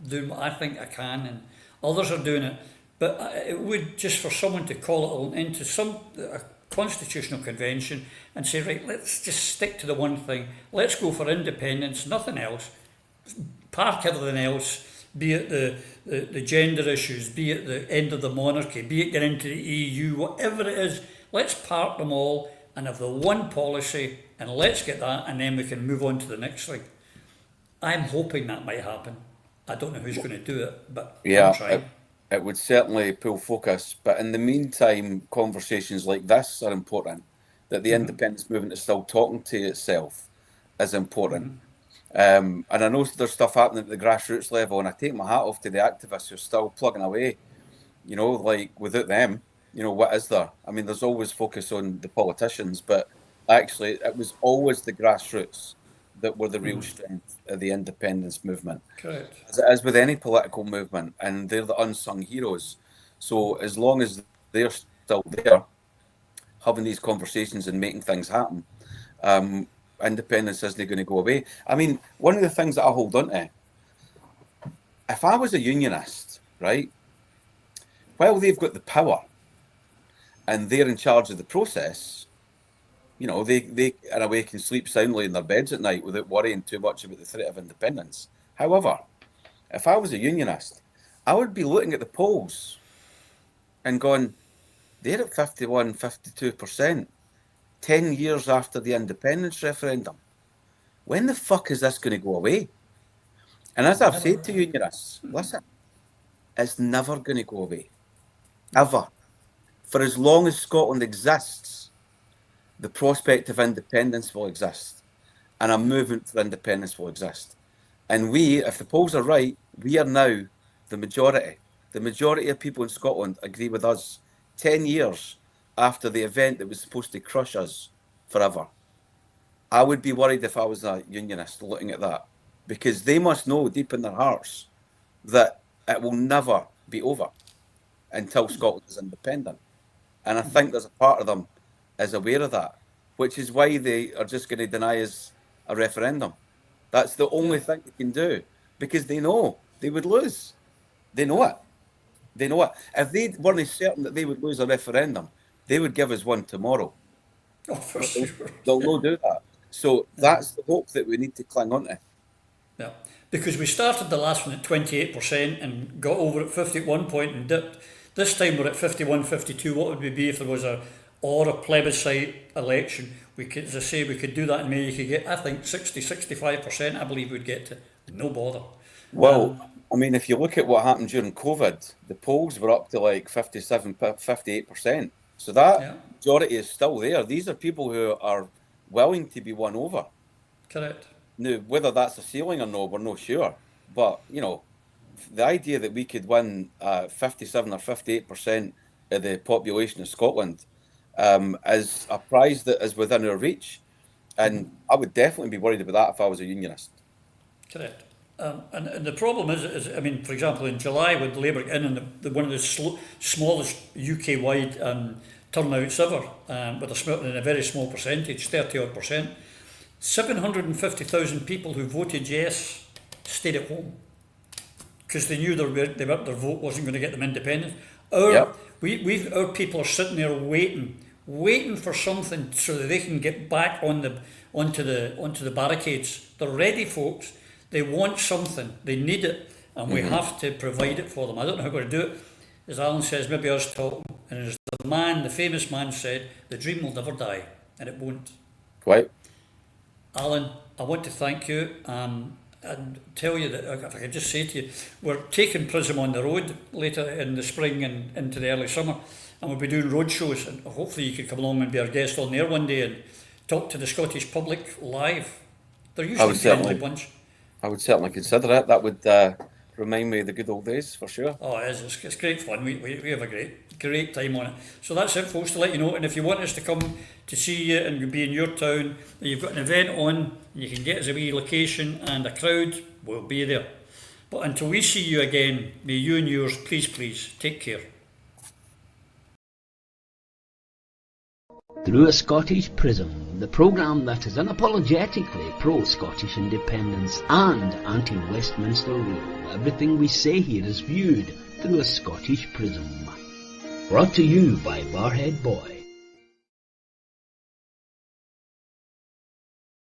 doing what I think I can, and others are doing it. But it would, just for someone to call it into a constitutional convention and say, right, let's just stick to the one thing. Let's go for independence, nothing else. Park everything else, be it the gender issues, be it the end of the monarchy, be it getting into the EU, whatever it is. Let's park them all and have the one policy, and let's get that, and then we can move on to the next thing. I'm hoping that might happen. I don't know who's going to do it, but I'm trying. It would certainly pull focus, but in the meantime, conversations like this are important. That the independence movement is still talking to itself is important. And I know there's stuff happening at the grassroots level, and I take my hat off to the activists who are still plugging away. You know, like without them, you know, what is there? I mean, there's always focus on the politicians, but actually it was always the grassroots that were the real strength of the independence movement. Correct. As it is with any political movement, and they're the unsung heroes. So as long as they're still there, having these conversations and making things happen, independence isn't going to go away. I mean, one of the things that I hold on to, if I was a unionist, right, while they've got the power and they're in charge of the process, you know, they in a way can sleep soundly in their beds at night without worrying too much about the threat of independence. However, if I was a unionist, I would be looking at the polls and going, they're at 51, 52%, 10 years after the independence referendum. When the fuck is this going to go away? And as I've said to unionists, listen, it's never going to go away. Ever. For as long as Scotland exists, the prospect of independence will exist. And a movement for independence will exist. And we, if the polls are right, we are now the majority. The majority of people in Scotland agree with us 10 years after the event that was supposed to crush us forever. I would be worried if I was a unionist looking at that, because they must know deep in their hearts that it will never be over until Scotland is independent. And I think there's a part of them is aware of that, which is why they are just going to deny us a referendum. That's the only thing they can do, because they know they would lose. They know it. They know it. If they weren't certain that they would lose a referendum, they would give us one tomorrow. Oh, for sure. They'll no do that. So that's the hope that we need to cling on to. Yeah, because we started the last one at 28% and got over at 51 point and dipped. This time we're at 51, 52. What would we be if there was a plebiscite election? We could, as I say, we could do that in May. You could get, I think, 60, 65%. I believe we'd get to. No bother. Well, I mean, if you look at what happened during COVID, the polls were up to like 57, 58%. So that majority is still there. These are people who are willing to be won over. Correct. Now, whether that's a ceiling or no, we're not sure. But, you know, the idea that we could win 57 or 58% of the population of Scotland is a prize that is within our reach. And I would definitely be worried about that if I was a unionist. Correct. And the problem is, I mean, for example, in July when Labour got in, and one of the smallest UK-wide turnouts ever, with a very small percentage, 30-odd%, 750,000 people who voted yes stayed at home because they knew their vote wasn't going to get them independence. Our people are sitting there waiting for something so that they can get back onto the barricades. They're ready, folks. They want something. They need it, and we have to provide it for them. I don't know how we're going to do it. As Alan says, maybe us talking, and as the famous man said, the dream will never die, and it won't. Right. Alan, I want to thank you and tell you that, if I could just say to you, we're taking Prism on the road later in the spring and into the early summer, and we'll be doing road shows, and hopefully you could come along and be our guest on there one day and talk to the Scottish public live. They're usually a friendly bunch. I would certainly consider it. That would remind me of the good old days, for sure. Oh, it is. It's great fun. We have a great time on it. So that's it, folks, to let you know. And if you want us to come to see you and be in your town, you've got an event on, you can get us a wee location and a crowd, we'll be there. But until we see you again, may you and yours, please, take care. Through a Scottish Prism, the programme that is unapologetically pro-Scottish independence and anti-Westminster rule. Everything we say here is viewed through a Scottish prism. Brought to you by Barhead Boy.